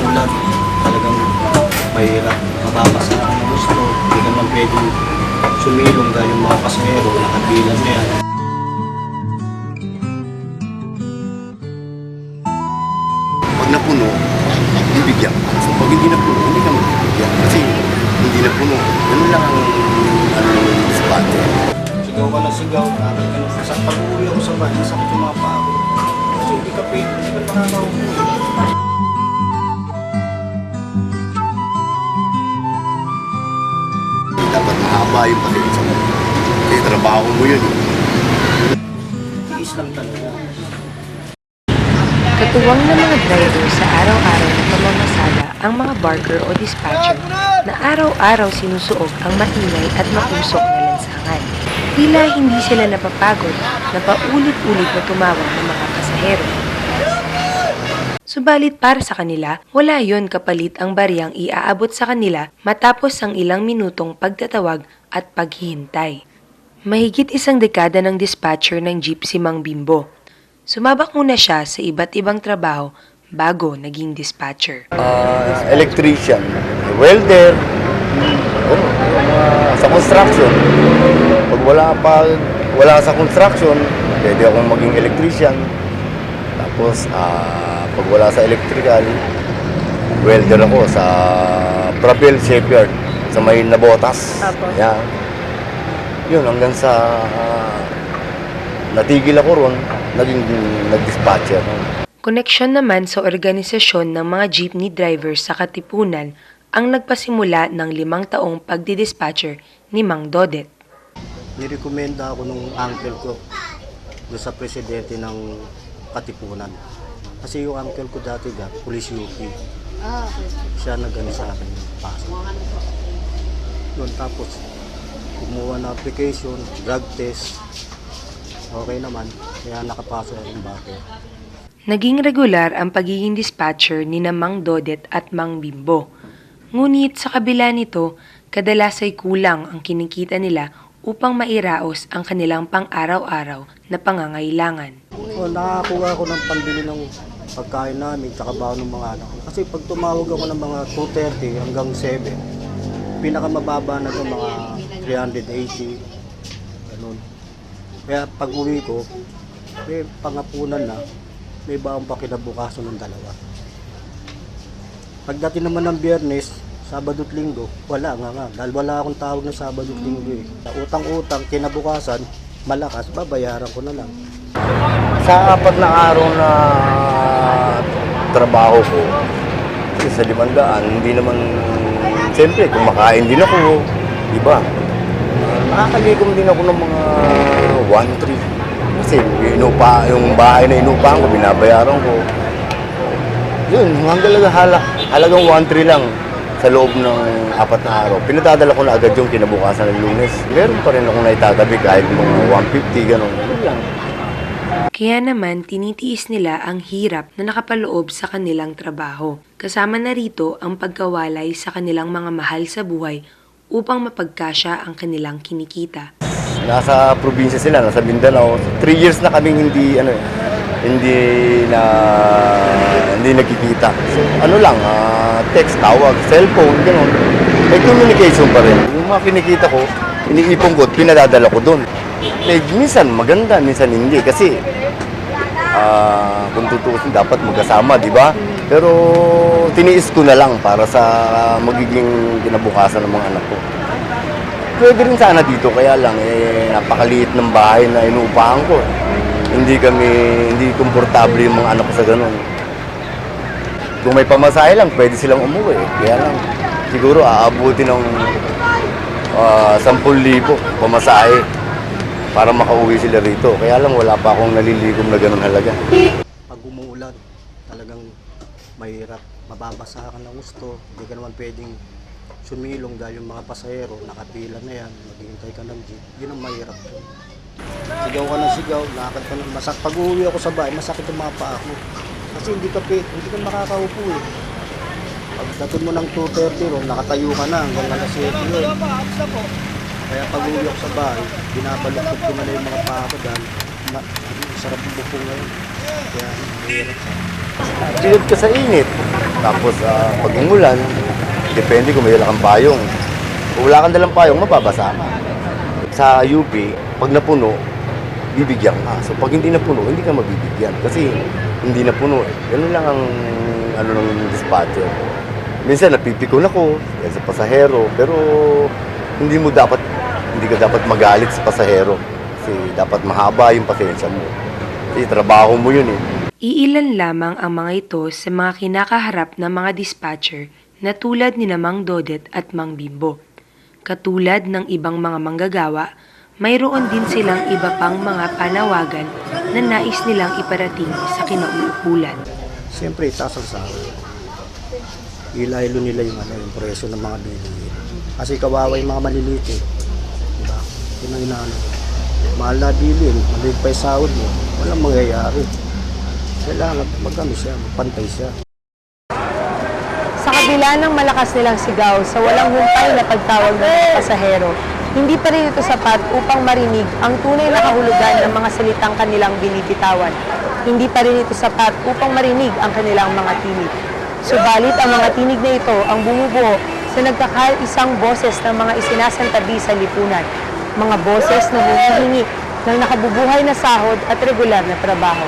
umuulan, talagang mahirap. Mababasa ka ng gusto, hindi ka naman pwedeng sumilong dahil yung mga pasahero, nakabilan na yan. Pag napuno, bibigyan ka. So pag hindi napuno, hindi ka magbibigyan. Kasi hindi napuno. Ganun lang ang spotter. Sigaw ka na sigaw, nakakit ka na sa pag-uwi ako sa bahay, masakit yung mga paa ko. Kasi hindi ka makakaupo. Dapat mahaba yung pag-iisa mo. Kaya trabaho mo yun. Tiis lang talaga. Katuwang ng mga driver sa araw-araw na pamamasada ang mga barker o dispatcher na araw-araw sinusuog ang maingay at mausok na lansangan. Tila hindi sila napapagod na paulit-ulit na tumawag ng mga pasahero. Subalit para sa kanila, wala yon kapalit ang bariyang iaabot sa kanila matapos ang ilang minutong pagtatawag at paghihintay. Mahigit isang dekada ng dispatcher ng jeep si Mang Bimbo. Sumabak muna siya sa iba't ibang trabaho bago naging dispatcher. Electrician, welder, sa construction. Pag wala sa construction, pwede akong maging electrician. Tapos, pag wala sa electrical, welder ako sa Bravel Shipyard, sa may Nabotas. Yan. Yun, hanggang sa natigil ako ron, nag-dispatcher. Koneksyon naman sa organisasyon ng mga jeepney drivers sa Katipunan ang nagpasimula ng 5 taong pagdidispatcher ni Mang Dodet. Nirekomenda ako nung uncle ko doon sa presidente ng Katipunan. Kasi yung uncle ko dati police UP. Siya nag-ano sa akin yung pasok. Yun, tapos kumuha na application, drug test. Okay naman, kaya nakapasok yung bakit. Naging regular ang pagiging dispatcher ni na Mang Dodet at Mang Bimbo. Ngunit sa kabila nito, kadalas ay kulang ang kinikita nila upang mairaos ang kanilang pang-araw-araw na pangangailangan. Nakakuha ako ng pambili ng pagkain namin tsaka baon ng mga anak ko. Kasi pag tumawag ako ng mga 2:30 hanggang 7, pinakamababa na ito mga 380. Ganun. Kaya pag uwi ko, may pangapunan na, may baon pa kinabukasan ng 2. Pagdating naman ng Biyernes, Sabado at Linggo, wala nga. Dahil wala akong tawag ng Sabado at Linggo eh. Utang-utang, kinabukasan, malakas, babayaran ko na lang. Sa 4 na araw na trabaho ko, sa 500, hindi naman, siyempre, kumakain din ako, di ba? Nakakalikom din ako ng mga 1-3. Kasi yung bahay na inupahan ko, binabayaran ko. Yun, halagang 1-3 lang sa loob ng 4 na araw. Pinadadala ko na agad yung kinabukasan ng Lunes. Meron pa rin ako naitatabi kahit mga 150, gano'n. Yun lang. Kaya naman tinitiis nila ang hirap na nakapaloob sa kanilang trabaho. Kasama na rito ang pagkawalay sa kanilang mga mahal sa buhay upang mapagkasya ang kanilang kinikita. Nasa probinsya sila, nasa Mindanao. 3 years na kaming hindi nagkikita. So text, tawag, cellphone, gano'n. May communication pa rin. Yung mga kinikita ko, iniipon ko at pinadadala ko doon. Minsan maganda, minsan hindi. Kasi kung tutuusin, dapat magkasama, di ba? Pero tiniis ko na lang para sa magiging kinabukasan ng mga anak ko. Pwede rin sana dito, kaya lang napakaliit ng bahay na inuupahan ko. Hindi komportable yung mga anak ko sa ganun. Kung may pamasahe lang, pwede silang umuwi. Kaya lang, siguro aabuti ng 10,000 pamasahe para makauwi sila rito. Kaya lang, wala pa akong nalilikom na ganun halaga. Pag umuulan, talagang mahirap. Mababasa ka ng gusto. Hindi ka naman pwedeng sumilong dahil yung mga pasahero, nakapila na yan, maghihintay ka ng jeep. Yun ang mahirap. Sigaw ka ng sigaw, lakad ka ng masak. Pag uuwi ako sa bahay, masakit yung mga paa ko. Kasi hindi ka makakaupo eh. Pagdating mo ng 2:30 ron, nakatayo ka na hanggang alas 7 yun. Kaya pag uuwi ako sa bahay, binabaluktot ko na yung mga paa ko dahil sarap yung bukong ngayon. Kaya mahirap. Silid ka sa init. Tapos pag umulan, depende kung may dala kang payong. Kung wala kang dalang payong, mababasa ka. Sa UP, pag napuno, bibigyan ka. So pag hindi napuno, hindi ka mabibigyan. Kasi hindi napuno eh. Ganun lang ang ano ng dispatcher. Minsan napipikon ako dahil sa pasahero, pero hindi ka dapat magalit sa pasahero. Kasi dapat mahaba yung pasensya mo. Kasi trabaho mo yun eh. Iilan lamang ang mga ito sa mga kinakaharap ng mga dispatcher na tulad ni Mang Dodet at Mang Bimbo. Katulad ng ibang mga manggagawa, mayroon din silang iba pang mga panawagan na nais nilang iparating sa kinauukulan. Siyempre, itaas ang sahod. Ilaylo nila yung presyo ng mga bilihin. Kasi kawawa yung mga maliliit eh. Diba? Yun ang inaano. Mahal na bilhin, maliit pa yung sahod mo, walang mangyayari. Kailangan magkano siya, magpantay siya. Sa kabila ng malakas nilang sigaw sa walang humpay na pagtawag ng mga pasahero, hindi pa rin ito sapat upang marinig ang tunay na kahulugan ng mga salitang kanilang binibitawan. Hindi pa rin ito sapat upang marinig ang kanilang mga tinig. Subalit ang mga tinig na ito ang bumubuo sa nagkakaisang boses ng mga isinasantabi sa lipunan. Mga boses na humihingi ng nakabubuhay na sahod at regular na trabaho.